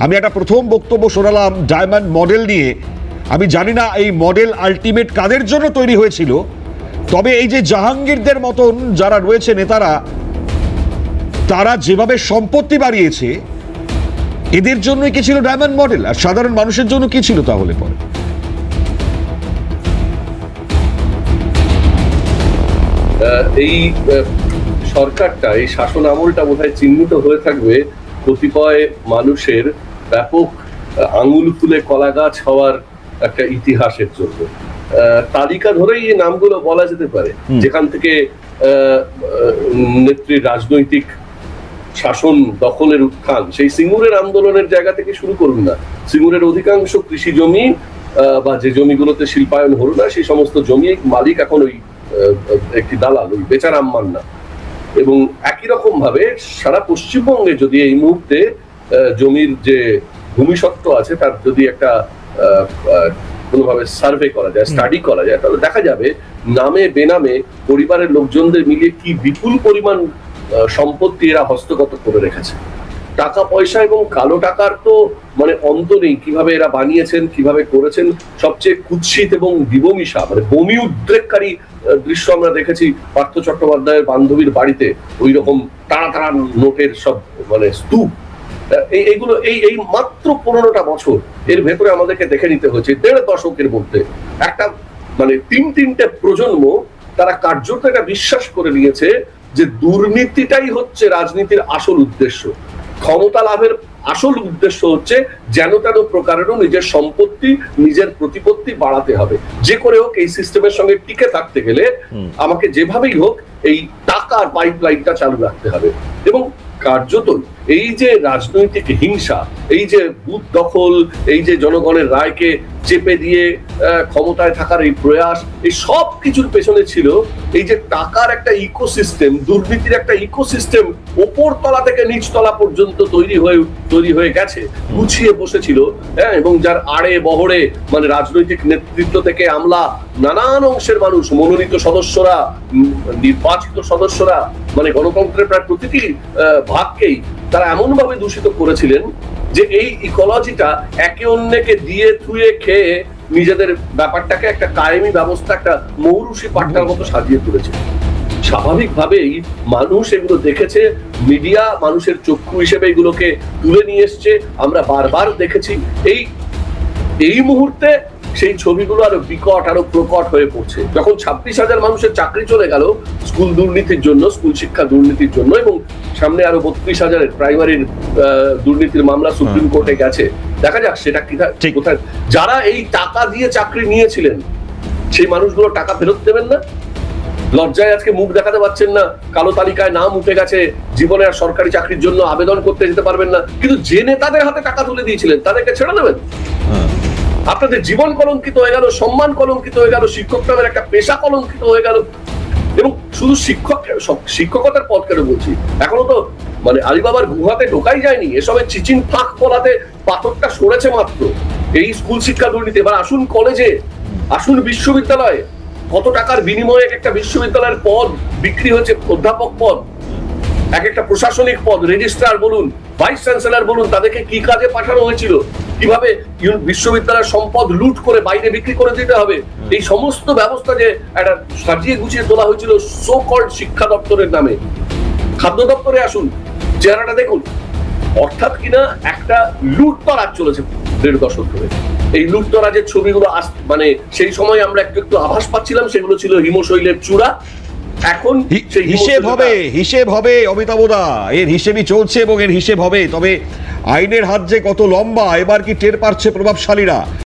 আমি একটা প্রথম বক্তব্য শোনালাম ডায়মন্ড মডেল নিয়ে। আমি জানি না এই মডেল আলটিমেট কাদের জন্য তৈরি হয়েছিল, তবে এই যে জাহাঙ্গীরদের মতন যারা রয়েছে নেতারা, তারা যেভাবে সম্পত্তি বাড়িয়েছে, এদের জন্যই কি ছিল ডায়মন্ড মডেল? আর সাধারণ মানুষের জন্য কি ছিল তাহলে পরে? এই সরকারটা, এই শাসন আমলটা বোধহয় চিহ্নিত হয়ে থাকবে কতিপয় মানুষের ব্যাপক আঙুল ফুলে কলা গাছ হওয়ার একটা ইতিহাসের জন্য। তালিকা ধরেই এই নামগুলো বলা যেতে পারে, যেখান থেকে নেত্রীর রাজনৈতিক শাসন দখলের উত্থান, সেই সিঙ্গুরের আন্দোলনের জায়গা থেকে শুরু করুন না। সিঙ্গুরের অধিকাংশ কৃষি জমি বা যে জমিগুলোতে শিল্পায়ন হলো না, সেই সমস্ত জমি মালিক এখন ওই একটি দালাল, ওই বেচারাম মান্না। এবং একই রকম ভাবে সারা পশ্চিমবঙ্গে যদি এই মুহূর্তে জমির যে ভূমিসত্ত্ব আছে তার যদি একটা কোনোভাবে সার্ভে করা যায়, স্টাডি করা যায়, তাহলে দেখা যাবে নামে বেনামে পরিবারের লোকজনদের মিলিয়ে কি বিপুল পরিমাণ সম্পত্তি এরা হস্তগত করে রেখেছে। টাকা পয়সা এবং কালো টাকার তো মানে অন্ত নেই, কিভাবে এরা বানিয়েছেন, কিভাবে করেছেন। সবচেয়ে কুৎসিত এবং দিবমিশা মানে বমি উদ্রেককারী দৃশ্য আমরা দেখেছি পার্থ চট্টোপাধ্যায়ের বান্ধবীর বাড়িতে, ওই রকম তাড়া তাড়া নোটের সব মানে স্তূপ। এইগুলো এই মাত্র 15টা বছর এর ভেতরে আমাদেরকে দেখে নিতে হয়েছে। 1.5 দশকের মধ্যে একটা মানে তিনটে প্রজন্ম তারা কার্যত এটা বিশ্বাস করে নিয়েছে যে দুর্নীতিটাই হচ্ছে রাজনীতির আসল উদ্দেশ্য। ক্ষমতা লাভের আসল উদ্দেশ্য হচ্ছে যেন তেন প্রকারেরও নিজের সম্পত্তি, নিজের প্রতিপত্তি বাড়াতে হবে। যে করে হোক এই সিস্টেমের সঙ্গে টিকে থাকতে গেলে আমাকে যেভাবেই হোক এই টাকার পাইপলাইনটা চালু রাখতে হবে। এবং কার্যত এই যে রাজনৈতিক হিংসা, এই যে বুথ দখল, এই যে জনগণের রায়কে চেপে দিয়ে ক্ষমতায় থাকার এই প্রয়াস, এই সব কিছুর পেছনে ছিল এই যে টাকার একটা ইকোসিস্টেম, দুর্নীতির একটা ইকোসিস্টেম ওপর তলা থেকে নিচ তলা পর্যন্ত তৈরি হয়ে গেছে, গুছিয়ে বসেছিল। হ্যাঁ, এবং যার আড়ে বহরে মানে রাজনৈতিক নেতৃত্ব থেকে আমলা, নানান অংশের মানুষ, মনোনীত সদস্যরা, নির্বাচিত সদস্যরা, মানে গণতন্ত্রের প্রায় প্রতিটি ভাগকেই তারা এমন ভাবে দূষিত করেছিলেন যে এই ইকোলজিটা একে অন্যকে দিয়ে থুয়ে খেয়ে নিজেদের ব্যাপারটাকে একটা কায়েমি ব্যবস্থা, একটা মৌরুষি পাট্টার মতো সাজিয়ে তুলেছে। স্বাভাবিকভাবেই মানুষ এগুলো দেখেছে, মিডিয়া মানুষের চক্ষু হিসেবে এগুলোকে তুলে নিয়ে এসছে, আমরা বারবার দেখেছি। এই মুহূর্তে সেই ছবিগুলো আরো বিকট, আরো প্রকট হয়ে পড়ছে। যখন 26,000 মানুষের চাকরি চলে গেল স্কুল দুর্নীতির জন্য, স্কুল শিক্ষা দুর্নীতির জন্য, এবং সামনে আরো 32,000-এর প্রাইমারির দুর্নীতির মামলা সুপ্রিম কোর্টে গেছে। দেখা যাক সেটা কোথায়। যারা এই টাকা দিয়ে চাকরি নিয়েছিলেন সেই মানুষগুলো টাকা ফেরত দেবেন না, লজ্জায় আজকে মুখ দেখাতে পারছেন না, কালো তালিকায় নাম উঠে গেছে, জীবনে আর সরকারি চাকরির জন্য আবেদন করতে যেতে পারবেন না। কিন্তু যে নেতাদের হাতে টাকা তুলে দিয়েছিলেন তাদেরকে ছেড়ে দেবেন? আপনাদের জীবন কলঙ্কিত হয়ে গেল, সম্মান কলঙ্কিত হয়ে গেল, শিক্ষক নামের একটা পেশা কলঙ্কিত হয়ে গেল। এবং শুধু শিক্ষকতার পদ কেন বলছি, এখনো তো মানে আলিবাবার গুহাতে ঢোকাই যায়নি, এসবের চিচিন ফাঁক ফলাতে পাথরটা সরেছে মাত্র। এই স্কুল শিক্ষা দুর্নীতি। এবার আসুন কলেজে, আসুন বিশ্ববিদ্যালয়ে, কত টাকার বিনিময়ে একটা বিশ্ববিদ্যালয়ের পদ বিক্রি হচ্ছে, অধ্যাপক পদ, এক একটা প্রশাসনিক পদ, রেজিস্ট্রার বলুন, ভাইস চ্যান্সেলর বলুন, তাদেরকে কি কাজে পাঠানো হয়েছিল, কিভাবে বিশ্ববিদ্যালয়ের সম্পদ লুট করে বাইরে বিক্রি করে দিতে হবে, এই সমস্ত ব্যবস্থা যে একটা সাজিয়ে গুছিয়ে তোলা হয়েছিল সো কল্ড শিক্ষা দপ্তরের নামে। খাদ্য দপ্তরে আসুন, চেহারাটা দেখুন। অর্থাৎ কিনা একটা লুটতরাজ চলেছে 1.5 দশক ধরে। এই লুটতরাজের ছবিগুলো মানে সেই সময় আমরা একটু আভাস পাচ্ছিলাম, সেগুলো ছিল হিমশৈলের চূড়া। এখন হিসেব হবে অমিতাভদা, এর হিসেবই চলছে এবং এর হিসেব হবে। তবে আইনের হাত যে কত লম্বা এবার কি টের পাচ্ছে প্রভাবশালীরা?